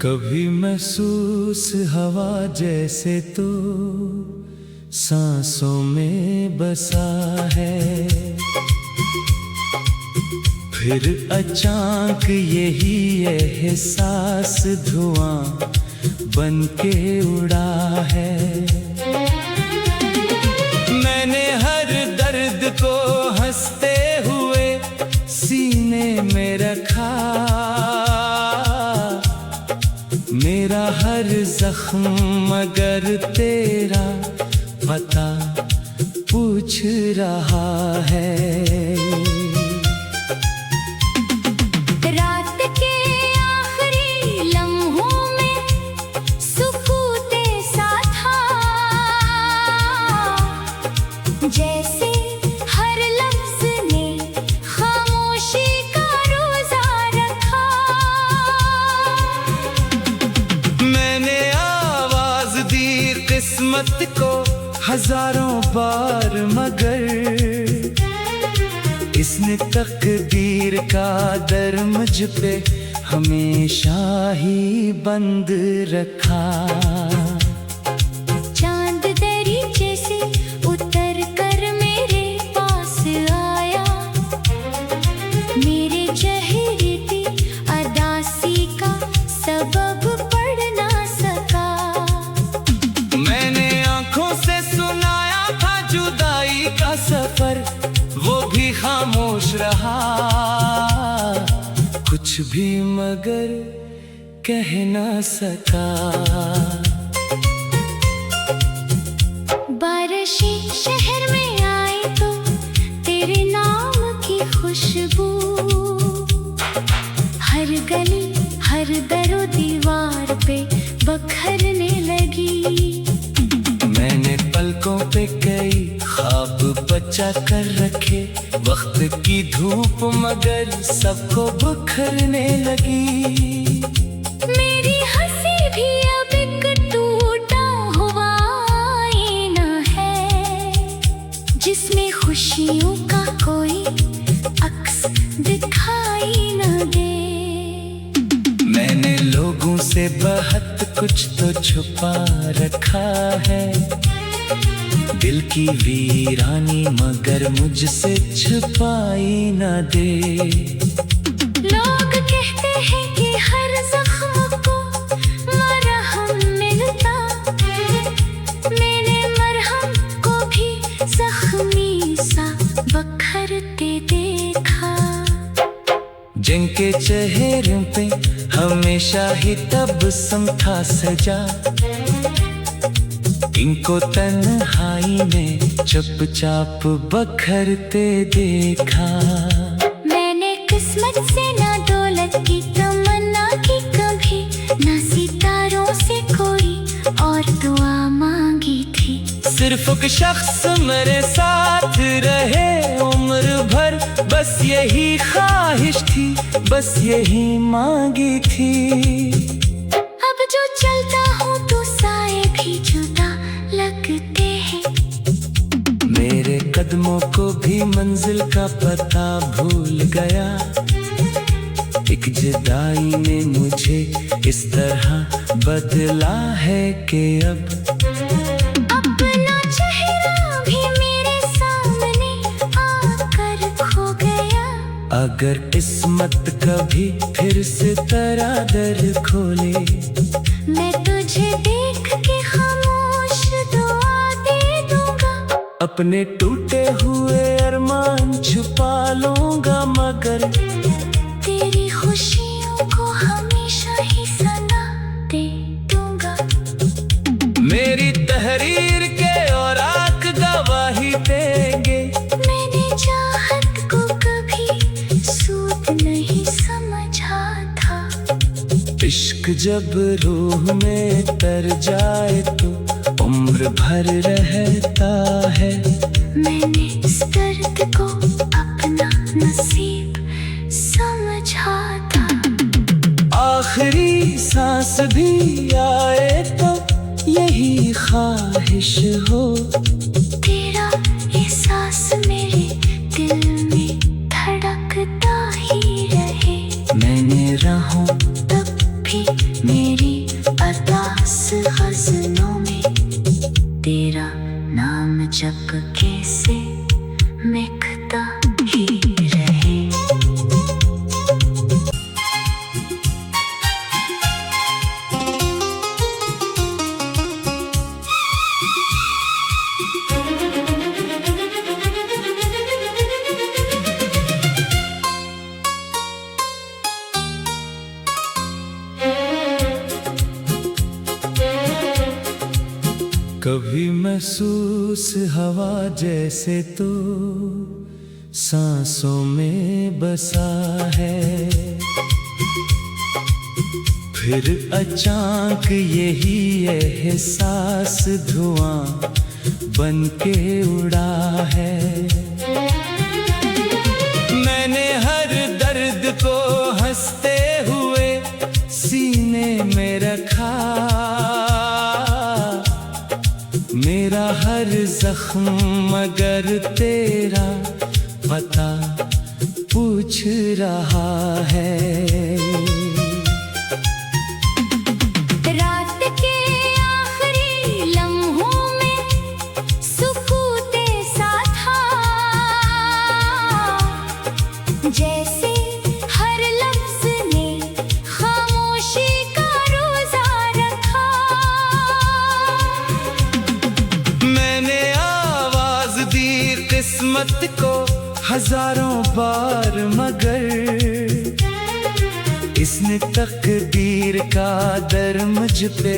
कभी महसूस हवा जैसे तो सांसों में बसा है, फिर अचानक यही एहसास धुआं बन के उड़ा है। मैंने हर दर्द को हंसते हुए सीने में रखा, मेरा हर जख्म मगर तेरा पता पूछ रहा है। रात के आखिरी लम्हों में सुकूते सा था, जैसे हर लफ्ज ने खामोशी का रोजा रखा। मैंने आवाज दी किस्मत को हजारों बार, मगर इसने तकदीर का दर मुझ पे हमेशा ही बंद रखा। चांद दरीचे से उतर कर मेरे पास आया, मेरे चेहरे पे अदासी का सबब पढ़ ना सका। मैंने आंखों से सुनाया था जुदाई का सफर, वो भी खामोश रहा, कुछ भी मगर कह ना सका। बारिशें शहर में आई तो तेरे नाम की खुशबू हर गली हर दरो दीवार पे बखरने लगी। मैंने पलकों पे कई ख्वाब बचा कर रखे, वक्त की धूप मगर सबको बुखरने लगी। मेरी हंसी भी अब एक टूटा हुआ आईना है, जिसमें खुशियों का कोई अक्स दिखाई न दे। मैंने लोगों से बहुत कुछ तो छुपा रखा है, दिल की वीरानी मगर मुझसे छुपाई न दे। लोग कहते हैं कि हर जख्म को मरहम मिलता, मैंने मरहम को भी जख्मी सा बखरते देखा। जिनके चेहरे पे हमेशा ही तबस्सुम था सजा, इनको तन्हाई में चुपचाप बखरते देखा। मैंने किस्मत से ना दौलत की तमन्ना की कभी, ना सितारों से कोई और दुआ मांगी थी। सिर्फ एक शख्स मेरे साथ रहे उम्र भर, बस यही ख्वाहिश थी, बस यही मांगी थी। अब जो चलता हूँ तो साए भी जुदा लगते हैं, मेरे कदमों को भी मंजिल का पता भूल गया। एक जुदाई ने मुझे इस तरह बदला है कि अब अपना चेहरा भी मेरे सामने आकर खो गया। अगर किस्मत कभी फिर से दर खोले, मैं तुझे देख के खामोश दुआ दे दूंगा। अपने टूटे हुए अरमान छुपा लूंगा, मगर तेरी खुशियों को हमेशा ही सना दे दूंगा। मेरी तहरीर के और आक गवाही देंगे, मैंने चाहत को कभी सूद नहीं समझा था। इश्क जब रूह में तर जाए तो उम्र भर रहता है। मैंने इस दर्द को अपना नसीब समझा था। आखिरी सांस भी आए तो यही ख्वाहिश हो, तेरा एहसास मेरे दिल में धड़कता ही रहे। मैंने रहूं तब भी मेरे कभी महसूस हवा जैसे तो सांसों में बसा है, फिर अचानक यही एहसास धुआं बन के उड़ा है। मैंने हर दर्द को हंसते हुए सीने में रखा, मेरा हर जख्म मगर तेरा पता पूछ रहा है। रात के आखिरी लम्हों में सुकूते सा था, जैसे हर लफ्ज ने खामोशी का रोजा रखा। मैंने आवाज दी किस्मत को हजारों बार, मगर इसने तकदीर का दर मुझ पे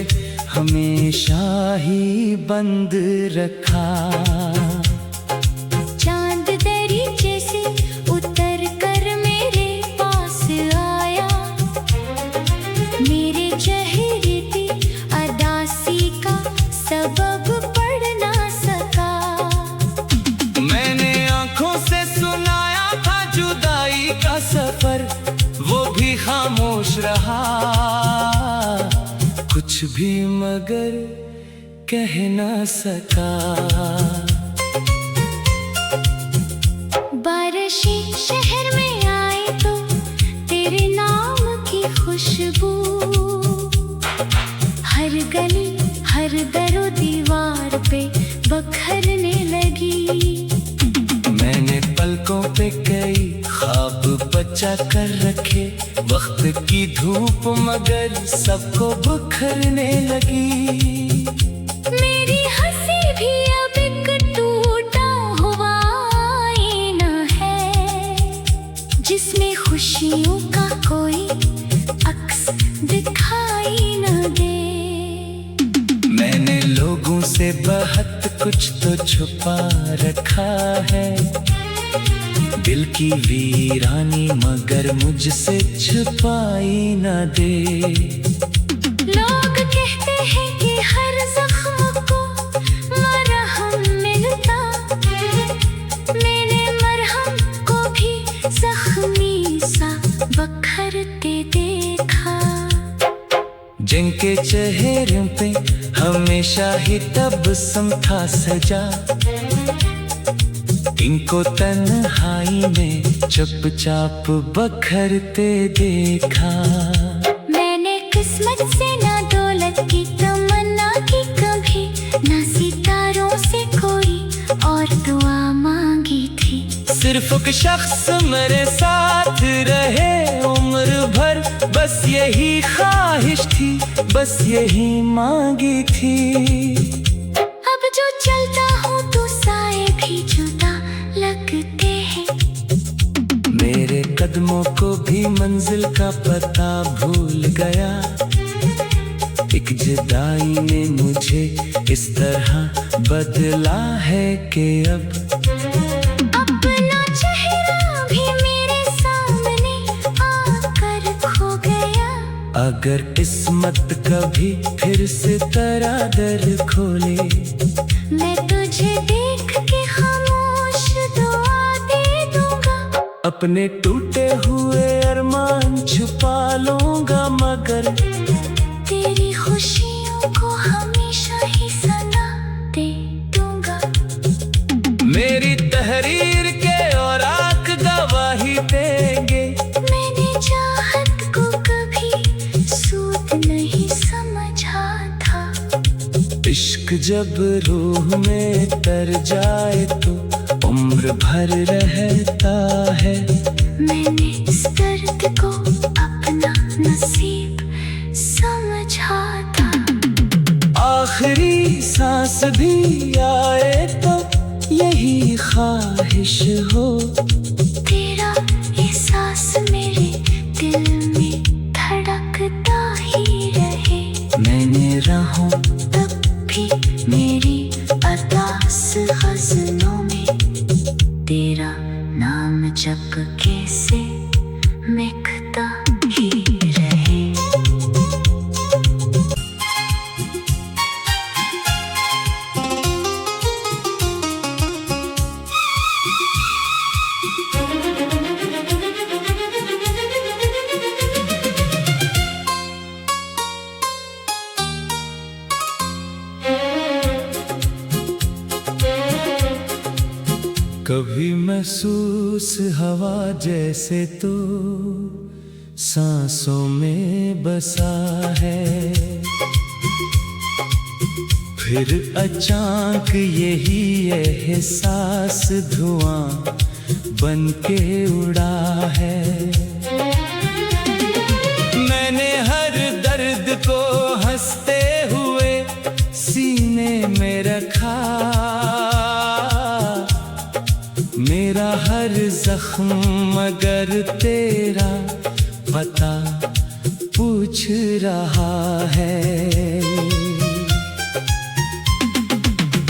हमेशा ही बंद रखा। चांद दरीचे से उतर कर मेरे पास आया, मेरे चेहरे पे अदासी का सबब पढ़ ना सका। मैंने आंखों से सुनाया था जुदाई का सफर, वो भी खामोश रहा, कुछ भी मगर कह ना सका। बारिशें शहर में आई तो तेरे नाम की खुशबू हर गली हर दरो दीवार पे बखरने लगी। मैंने पलकों पे कई ख्वाब बचा कर रखे, वक्त की धूप मगर सबको बुखरने लगी। मेरी हंसी भी अब एक टूटा हुआ आईना है, जिसमें खुशियों का कोई अक्स दिखाई न दे। मैंने लोगों से बहुत कुछ तो छुपा रखा है, दिल की वीरानी मगर मुझसे छुपाई न दे। लोग कहते हैं कि हर जख्म को मरहम मिलता, मैंने मरहम को भी जख्मी सा बखरते देखा। जिनके चेहरे पे हमेशा ही तबस्सुम था सजा, इनको तन्हाई में चुपचाप बखरते देखा। मैंने किस्मत से ना दौलत की तमन्ना की कभी, ना सितारों से कोई और दुआ मांगी थी। सिर्फ एक शख्स मेरे साथ रहे उम्र भर, बस यही ख्वाहिश थी, बस यही मांगी थी। अब जो चलता हूँ तो साए भी जुदा लगते हैं, मेरे कदमों को भी मंजिल का पता भूल गया। एक जुदाई ने मुझे इस तरह बदला है कि अब अपना चेहरा भी मेरे सामने आकर खो गया। अगर किस्मत कभी फिर से तेरा दर खोले, मैं तुझे देख के खामोश दुआ दे दूंगा। अपने टूटे हुए अरमान छुपा लूंगा, मगर तेरी खुशियों को हमेशा ही सना दे दूंगा। मेरी तहरीर के और आक गवाही देंगे, मैंने चाहत को कभी सूद नहीं समझा था। इश्क जब रूह में तर जाए तो उम्र भर रहता है। मैंने इस दर्द को अपना नसीब समझा था। आखिरी सांस भी आए तो यही ख्वाहिश हो, तेरा एहसास मेरे दिल में धड़कता ही रहे। मैंने राहों तब भी मेरी हम झपके से महकता ही रहे। कभी महसूस हवा जैसे तो सांसों में बसा है, फिर अचानक यही एहसास धुआं बन के उड़ा है। मैंने हर दर्द को हंसते हुए सीने में रखा, मेरा हर जख्म मगर तेरा पता पूछ रहा है।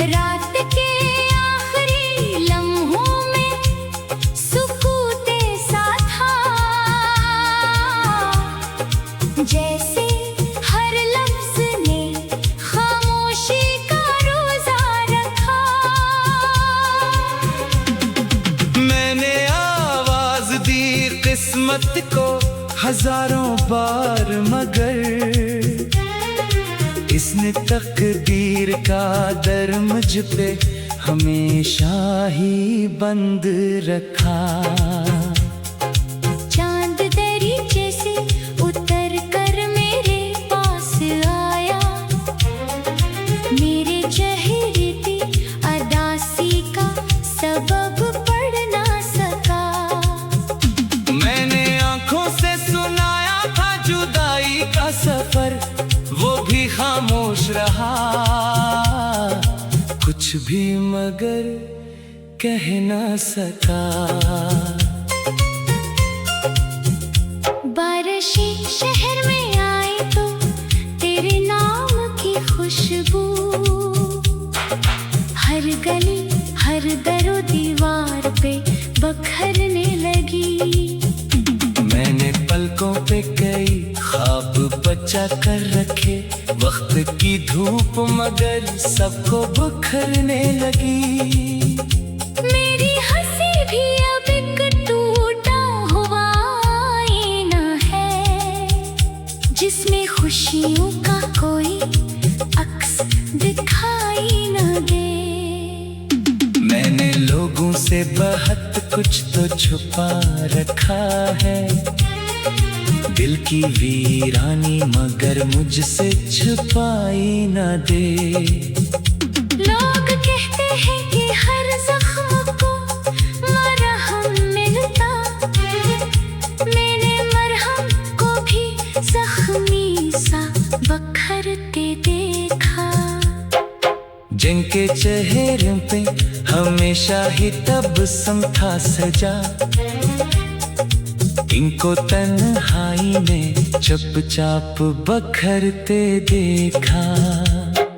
रात के आखिरी लम्हों में सुकूते सा था, जैसे हर लफ्ज ने खामोशी का रोजा रखा। मैंने आवाज दी किस्मत को हजारों बार, मगर इसने तकदीर का दर मुझ पे हमेशा ही बंद रखा। चांद दरीचे से उतर कर मेरे पास आया, मेरे चेहरे पे अदासी का सबब पढ़ ना सका। मैंने आंखों से सुनाया था जुदाई का सफर, वो भी खामोश रहा, कुछ भी मगर कह ना सका। बारिशें शहर में आई तो तेरे नाम की खुशबू हर गली हर दरो दीवार पे बखरने लगी। मैंने पलकों पे कई ख्वाब बचा कर रखे, वक्त की धूप मगर सबको बुखरने लगी। मेरी हंसी भी अब एक टूटा हुआ आईना है, जिसमें खुशियों का कोई अक्स दिखाई न दे। मैंने लोगों से बहुत कुछ तो छुपा रखा है, दिल की वीरानी मगर मुझसे छुपाई न दे। लोग कहते हैं कि हर जख्म को मरहम मिलता, मैंने मरहम को भी जख्मी सा बखरते देखा। जिनके चेहरे पे हमेशा ही तबस्सुम था सजा, इनको तन्हाई में चुपचाप बखरते देखा।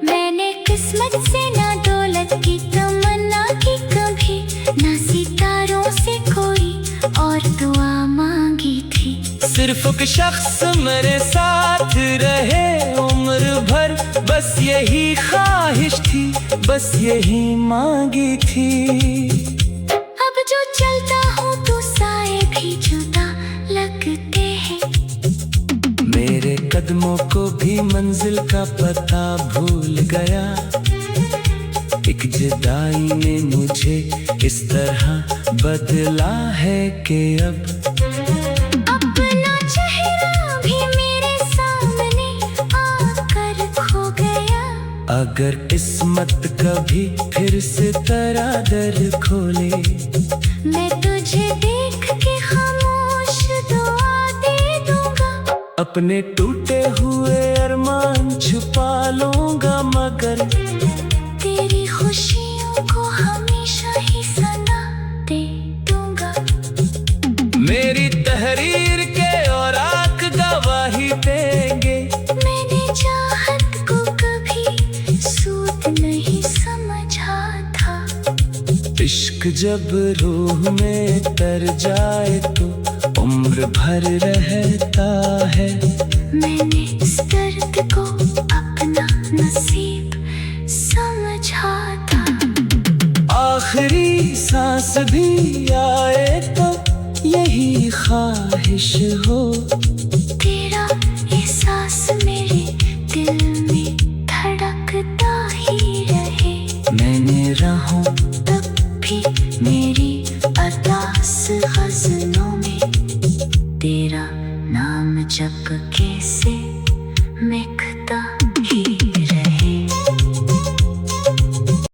मैंने किस्मत से ना दौलत की तमन्ना की कभी, ना सितारों से कोई और दुआ मांगी थी। सिर्फ एक शख्स मेरे साथ रहे उम्र भर, बस यही ख्वाहिश थी, बस यही मांगी थी। अब जो चलता हूँ तो साए भी जुदा लगते हैं, मेरे कदमों को भी मंजिल का पता भूल गया। एक जुदाई ने मुझे इस तरह बदला है कि अब अपना चेहरा भी मेरे सामने आकर खो गया। अगर किस्मत कभी फिर से तेरा दर खोले, मैं तुझे देख के खामोश दुआ दे दूंगा। अपने टूटे हुए अरमान छुपा लूंगा, मगर तेरी खुशियों को हमेशा ही सना दे दूंगा। मेरी तहरीर के और आँख गवाही देंगे, मैंने चाहत को कभी सूद नहीं समझा था। इश्क इश्क जब रूह में तर जाए तो उम्र भर रहता है। मैंने इस दर्द को अपना नसीब समझा था। आखिरी सांस भी आए तो यही ख्वाहिश हो, तेरा एहसास मेरे दिल में धड़कता ही रहे। मैंने रहूं तब भी मेरी अरदास